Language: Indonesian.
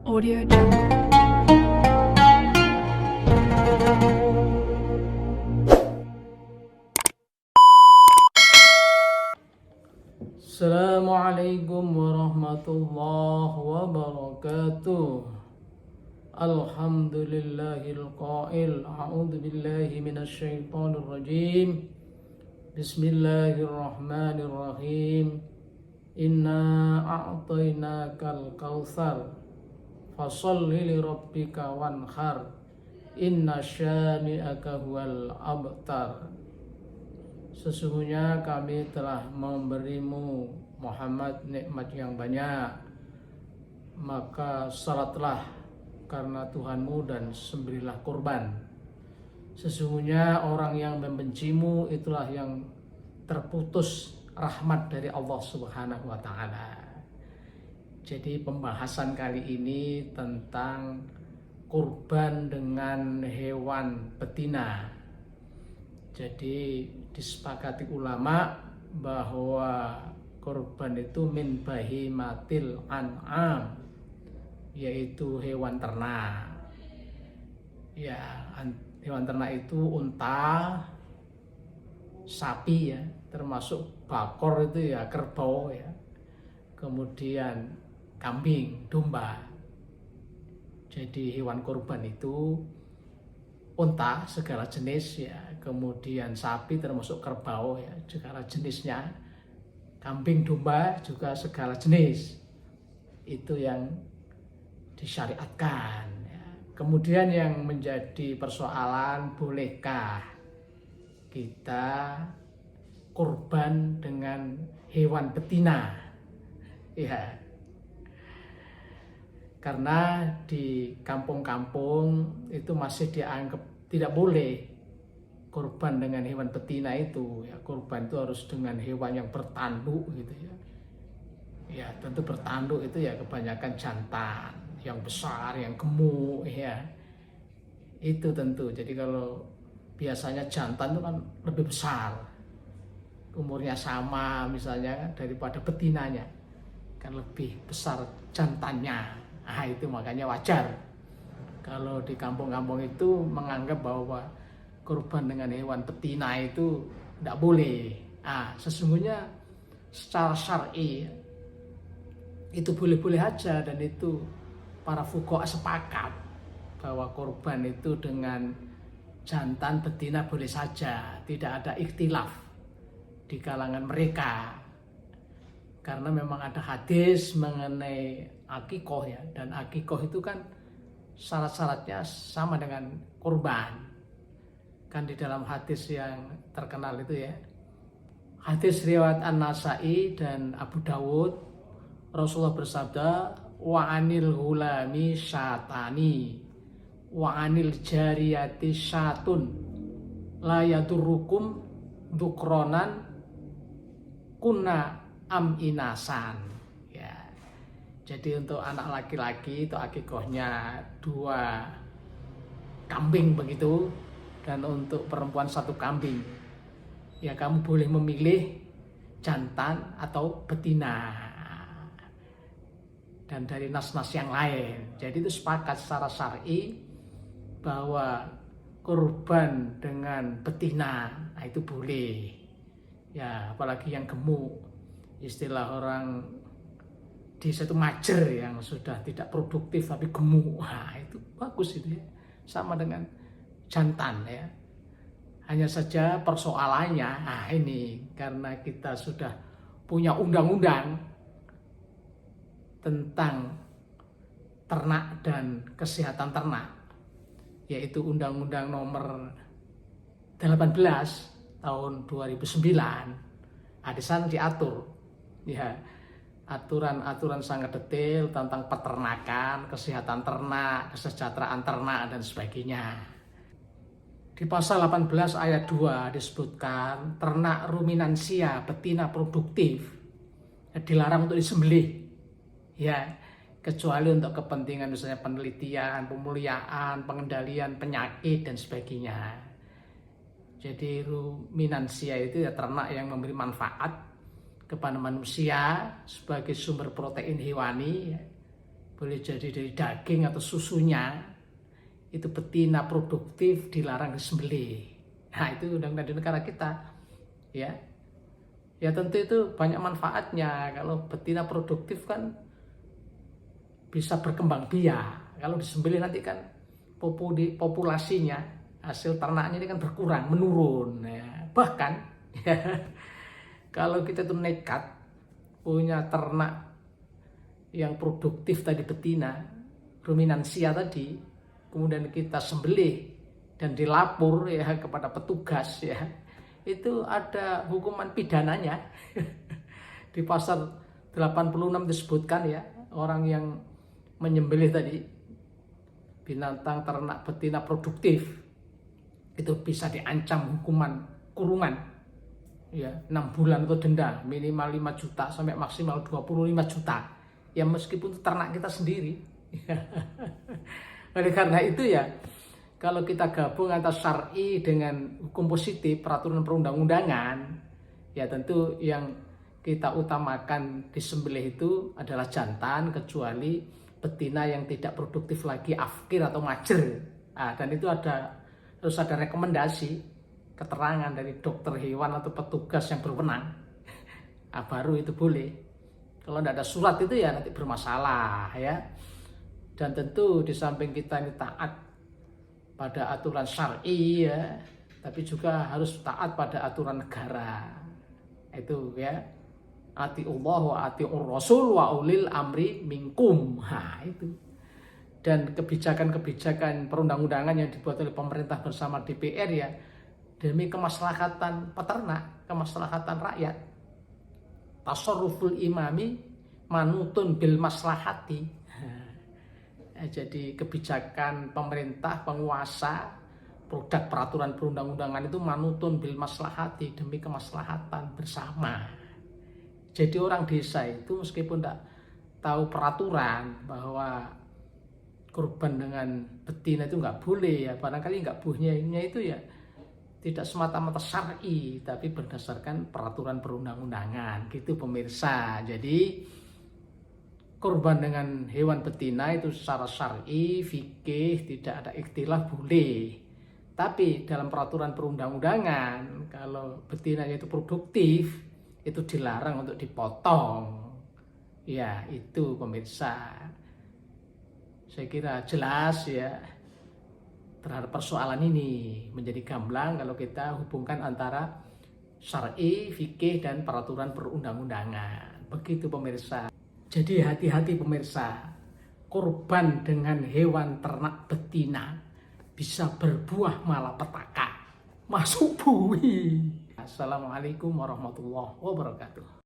Audio Jungle. Assalamualaikum warahmatullahi wabarakatuh. Alhamdulillahil qail. A'udzu billahi minasy syaithanir rajim. Bismillahirrahmanirrahim. Inna a'tainakal kautsar. Fasholli li rabbika wanhar. Inna syani'aka huwal abtar. Sesungguhnya kami telah memberimu Muhammad nikmat yang banyak, maka salatlah karena Tuhanmu dan sembelihlah kurban. Sesungguhnya orang yang membencimu itulah yang terputus rahmat dari Allah Subhanahu wa Ta'ala. Jadi pembahasan kali ini tentang kurban dengan hewan betina. Jadi disepakati ulama bahwa kurban itu min bahimatil an'am, yaitu hewan ternak. Ya, hewan ternak itu unta, sapi ya, termasuk bakor itu ya, kerbau ya. Kemudian kambing, domba. Jadi hewan kurban itu unta segala jenis ya, kemudian sapi termasuk kerbau ya segala jenisnya, kambing, domba juga segala jenis, itu yang disyariatkan ya. Kemudian yang menjadi persoalan, bolehkah kita kurban dengan hewan betina ya, karena di kampung-kampung itu masih dianggap tidak boleh kurban dengan hewan betina itu ya. Kurban itu harus dengan hewan yang bertanduk gitu ya. Ya tentu bertanduk itu ya kebanyakan jantan yang besar, yang gemuk ya. Itu tentu. Jadi kalau biasanya jantan itu kan lebih besar, umurnya sama misalnya kan, daripada betinanya kan lebih besar jantannya. Nah, itu makanya wajar kalau di kampung-kampung itu menganggap bahwa kurban dengan hewan betina itu tidak boleh. Sesungguhnya secara syar'i itu boleh-boleh aja, dan itu para fuqaha sepakat bahwa kurban itu dengan jantan betina boleh saja, tidak ada ikhtilaf di kalangan mereka. Karena memang ada hadis mengenai akikoh ya, dan akikoh itu kan syarat-syaratnya sama dengan kurban. Kan di dalam hadis yang terkenal itu ya, hadis riwayat An-Nasa'i dan Abu Dawud, Rasulullah bersabda, wa anil hulami syatani wa anil jariyati syatun la yadurrukum dukronan kunna am inasan ya. Jadi untuk anak laki-laki itu akikohnya 2 kambing begitu, dan untuk perempuan 1 kambing ya. Kamu boleh memilih jantan atau betina, dan dari nas-nas yang lain. Jadi itu sepakat secara syar'i bahwa kurban dengan betina itu boleh ya, apalagi yang gemuk. Istilah orang di satu majer yang sudah tidak produktif tapi gemuk, itu bagus itu ya, sama dengan jantan ya. Hanya saja persoalannya ini karena kita sudah punya undang-undang tentang ternak dan kesehatan ternak, yaitu Undang-Undang Nomor 18 tahun 2009. Di sana diatur ya, aturan-aturan sangat detail tentang peternakan, kesehatan ternak, kesejahteraan ternak dan sebagainya. Di pasal 18 ayat 2 disebutkan ternak ruminansia betina produktif dilarang untuk disembelih ya, kecuali untuk kepentingan misalnya penelitian, pemuliaan, pengendalian penyakit dan sebagainya. Jadi ruminansia itu ya ternak yang memberi manfaat kepada manusia sebagai sumber protein hewani boleh jadi dari daging atau susunya, itu betina produktif dilarang disembelih. Nah, itu undang-undang di negara kita, ya. Ya tentu itu banyak manfaatnya. Kalau betina produktif kan bisa berkembang biak. Kalau disembelih nanti kan populasinya, hasil ternaknya ini kan berkurang, menurun. Ya. Bahkan ya, kalau kita tuh nekat punya ternak yang produktif tadi betina, ruminansia tadi, kemudian kita sembelih dan dilapor ya kepada petugas ya, itu ada hukuman pidananya. Di pasal 86 disebutkan ya, orang yang menyembelih tadi binatang ternak betina produktif itu bisa diancam hukuman kurungan ya 6 bulan atau denda minimal 5 juta sampai maksimal 25 juta ya, meskipun itu ternak kita sendiri. Oleh karena itu ya, kalau kita gabung antara syar'i dengan hukum positif peraturan perundang-undangan, ya tentu yang kita utamakan disembelih itu adalah jantan, kecuali betina yang tidak produktif lagi, afkir atau majer. Nah, dan itu harus ada rekomendasi keterangan dari dokter hewan atau petugas yang berwenang. Nah, baru itu boleh. Kalau tidak ada surat itu ya nanti bermasalah ya. Dan tentu di samping kita ini taat pada aturan syar'i ya, tapi juga harus taat pada aturan negara. Itu ya. Atiullah wa atiur rasul wa ulil amri minkum. Nah, itu. Dan kebijakan-kebijakan perundang-undangan yang dibuat oleh pemerintah bersama DPR ya demi kemaslahatan peternak, kemaslahatan rakyat. Tasarruful imami manutun bil maslahati. Jadi kebijakan pemerintah, penguasa, produk peraturan perundang-undangan itu manutun bil maslahati, demi kemaslahatan bersama. Jadi orang desa itu meskipun tidak tahu peraturan bahwa kurban dengan betina itu nggak boleh ya, barangkali nggak bolehnya itu ya tidak semata-mata syar'i, tapi berdasarkan peraturan perundang-undangan gitu pemirsa. Jadi kurban dengan hewan betina itu secara syar'i, fikih tidak ada ikhtilaf boleh. Tapi dalam peraturan perundang-undangan kalau betinanya itu produktif itu dilarang untuk dipotong. Ya, itu pemirsa. Saya kira jelas ya terhadap persoalan ini, menjadi gamblang kalau kita hubungkan antara syar'i, fikih dan peraturan perundang-undangan. Begitu pemirsa. Jadi hati-hati pemirsa. Kurban dengan hewan ternak betina bisa berbuah malapetaka, masuk bui. Assalamualaikum warahmatullahi wabarakatuh.